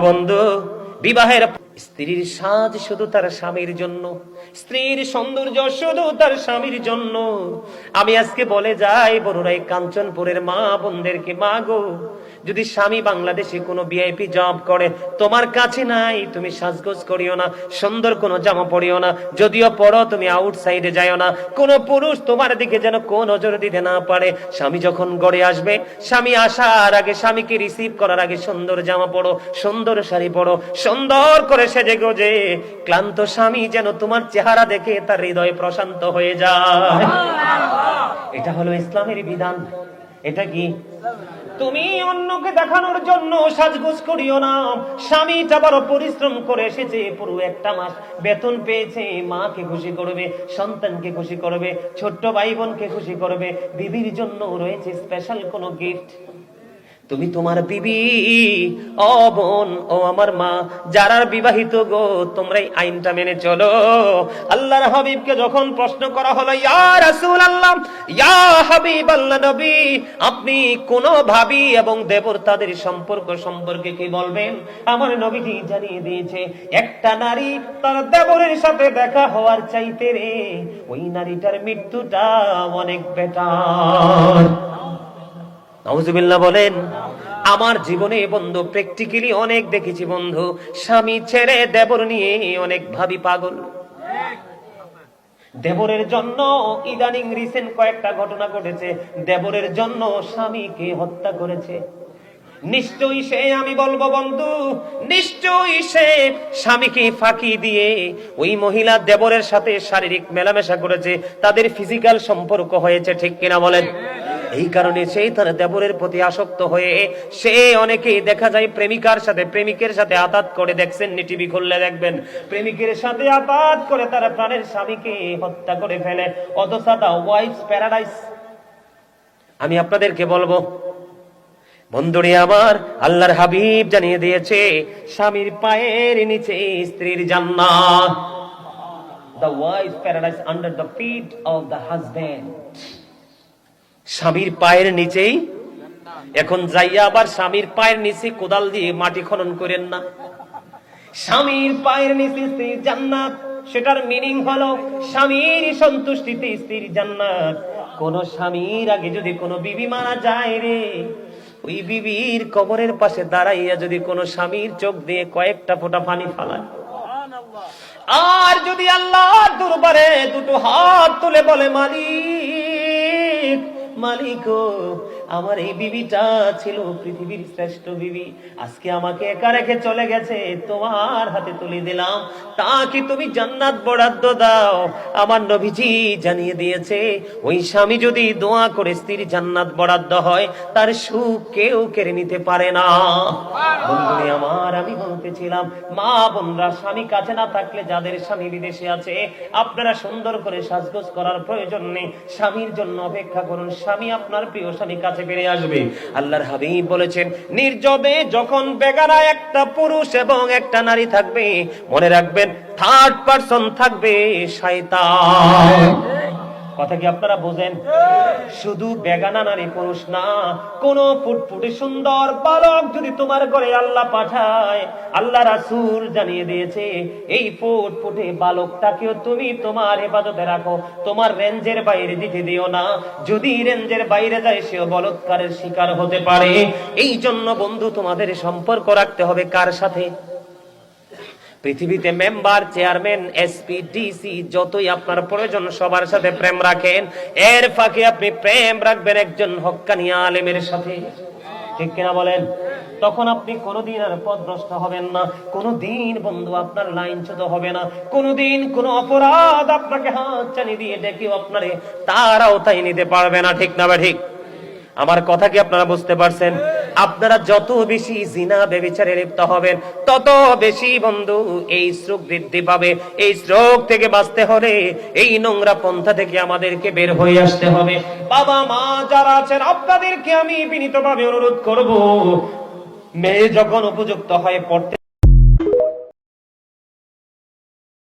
বন্ধু, বিবাহের স্ত্রীর সাজ শুধু তার স্বামীর জন্য, স্ত্রীর সৌন্দর্য শুধু তার স্বামীর জন্য। আমি আজকে বলে যাই বড়রাই কাঞ্চনপুরের মা বোনদেরকে, মা গো, যদি স্বামী বাংলাদেশে কোনো ভিআইপি জব করে, তোমার কাছে নাই, তুমি সাজগোজ করিও না, সুন্দর কোনো জামা পরিও না, যদিও পড়ো তুমি আউটসাইডে যাইও না, কোন পুরুষ তোমার দিকে যেন কোন নজর দিতে না পারে। স্বামী যখন গড়ে আসবে, স্বামী আসার আগে, স্বামীকে রিসিভ করার আগে সুন্দর জামা পরো, সুন্দর শাড়ি পরো, সুন্দর করে সেজে গোজে। ক্লান্ত স্বামী যেন তোমার চেহারা দেখে তার হৃদয় প্রশান্ত হয়ে যায়। এটা হলো ইসলামের বিধান। এটা কি? তুমি অন্যকে দেখানোর জন্য সাজগোজ করিও না। স্বামীটা বড় পরিশ্রম করে এসেছে, পুরো একটা মাস বেতন পেয়েছে, মাকে খুশি করবে, সন্তানকে খুশি করবে, ছোট্ট ভাই বোনকে খুশি করবে, বিবির জন্য রয়েছে স্পেশাল কোনো গিফট। তুমি তোমার বিবি, ও বোন, ও আমার মা, যারা বিবাহিত গো, তোমরা এই আইনটা মেনে চলো। আল্লাহর হাবিবকে যখন প্রশ্ন করা হলো, ইয়া রাসূলুল্লাহ, ইয়া হাবিবাল্লাহ নবী, আপনি কোন ভাবি এবং দেবর তাদের সম্পর্ক সম্পর্কে কি বলবেন? আমার নবীজি জানিয়ে দিয়েছে, একটা নারী তার দেবরের সাথে দেখা হওয়ার চাইতে রে ওই নারীটার মৃত্যুটা অনেক বেটার। নাউজুবিল্লাহ বলেন। আমার জীবনে বন্ধু প্র্যাকটিক্যালি অনেক দেখেছি বন্ধু, স্বামী ছেড়ে দেবর নিয়ে অনেক ভাবি পাগল। দেবরের জন্য ইদানিং রিসেন্ট কয়েকটা ঘটনা ঘটেছে, দেবরের জন্য স্বামীকে হত্যা করেছে। নিশ্চয়ই সে, আমি বলবো বন্ধু, নিশ্চয়ই সে স্বামীকে ফাঁকি দিয়ে ওই মহিলা দেবরের সাথে শারীরিক মেলামেশা করেছে, তাদের ফিজিক্যাল সম্পর্ক হয়েছে, ঠিক কিনা বলেন? এই কারণে সেই তার দেবরের প্রতি আসক্ত হয়ে সে, অনেকেই দেখা যায় প্রেমিকার সাথে, প্রেমিকের সাথে আতাত করে, দেখছেন টিভি খুললে দেখবেন, প্রেমিকের সাথে আতাত করে তারা প্রাণের স্বামীকে হত্যা করে ফেলে। অথচ দা ওয়াইফস প্যারাডাইস। আমি আপনাদেরকে বলবো বন্ধুরে আমার, আল্লাহর হাবিব জানিয়ে দিয়েছে, স্বামীর পায়ের নিচে স্ত্রীর জান্নাত। The wife's paradise under the feet of the husband. স্বামীর পায়ের নিচেই। এখন যাইয়া আবার স্বামীর পায়ের নিচে কোদাল দিয়ে মাটি খনন করেন না। স্বামীর পায়ের নিচে স্ত্রীর জান্নাত, সেটার মিনিং হলো স্বামীর সন্তুষ্টিতে স্ত্রীর জান্নাত। কোন স্বামীর আগে যদি কোনো বিবি মারা যায় রে, ওই বিবির কবরের পাশে দাঁড়াইয়া যদি কোনো স্বামীর চোখ দিয়ে কয়েকটা ফোঁটা পানি ফালায়, আর যদি আল্লাহর দরবারে দুটো হাত তুলে বলে, মালিক, মালিক, আমার এই বিবিটা ছিল পৃথিবীর শ্রেষ্ঠ বিবি, আজকে আমাকে একা রেখে চলে গেছে, তোমার হাতে তুলে দিলাম, তা কি তুমি জান্নাত বরাদ্দ দাও? আমার নবীজি জানিয়ে দিয়েছে, ওই স্বামী যদি দোয়া করে স্ত্রীর জান্নাত বরাদ্দ হয়, তার সুখ কেউ কেড়ে নিতে পারে না। বন্ধুরে আমার, আমি বলতেছিলাম, মা বোনরা, স্বামী কাছে না থাকলে, যাদের স্বামী বিদেশে আছে, আপনারা সুন্দর করে সাজগোজ করার প্রয়োজন নেই, স্বামীর জন্য অপেক্ষা করুন, স্বামী আপনার প্রিয় স্বামী কাছে ফিরে আসবে। আল্লাহর হাবিব বলেছেন, নির্জনে যখন বেগানা একটা পুরুষ এবং একটা নারী থাকবে, মনে রাখবেন থার্ড পারসন থাকবে শয়তান। কথা কি আপনারা বোঝেন? শুধু বেগানা নারী পুরুষ না, কোন ফুটফুটে সুন্দর বালক যদি তোমার ঘরে আল্লাহ পাঠায়, আল্লাহ রাসূল জানিয়ে দিয়েছে, এই ফুটফুটে বালকটাকেও তুমি তোমার হেফাজতে রাখো, তোমার রেঞ্জের বাইরে দিতে দিও না। যদি রেঞ্জের বাইরে যায়, সেও বলৎকারের শিকার হতে পারে। এই জন্য বন্ধু, তোমাদের সম্পর্ক রাখতে হবে কার সাথে? পৃথিবীতে মেম্বার, চেয়ারম্যান, এসপি, ডিসি, যতই আপনার প্রয়োজন সবার সাথে প্রেম রাখেন, এর ফাঁকে আপনি প্রেম রাখবেন একজন হক্কানি আলেমের সাথে, ঠিক কিনা বলেন? তখন আপনি কোনোদিন আর পথভ্রষ্ট হবেন না, কোনোদিন বন্ধু আপনার লাইনচ্যুত হবে না, কোনোদিন কোনো অপরাধ আপনাকে হাত চানি দিয়ে ডেকেও আপনারে তারাও তাই নিতে পারবে না, ঠিক না? ঠিক। আমার কথা কি আপনারা বুঝতে পারছেন? আপনারা যত বেশি জিনা ব্যভিচারে লিপ্ত হবেন, তত বেশি বন্ধু এই স্ট্রোক বৃদ্ধি পাবে। এই স্ট্রোক থেকে বাঁচতে হলে এই নোংরা পন্থা থেকে আমাদেরকে বের হয়ে আসতে হবে। বাবা মা যারা আছেন, আপনাদেরকে আমি বিনীতভাবে অনুরোধ করব, মেয়ে যখন উপযুক্ত হয় পড়তে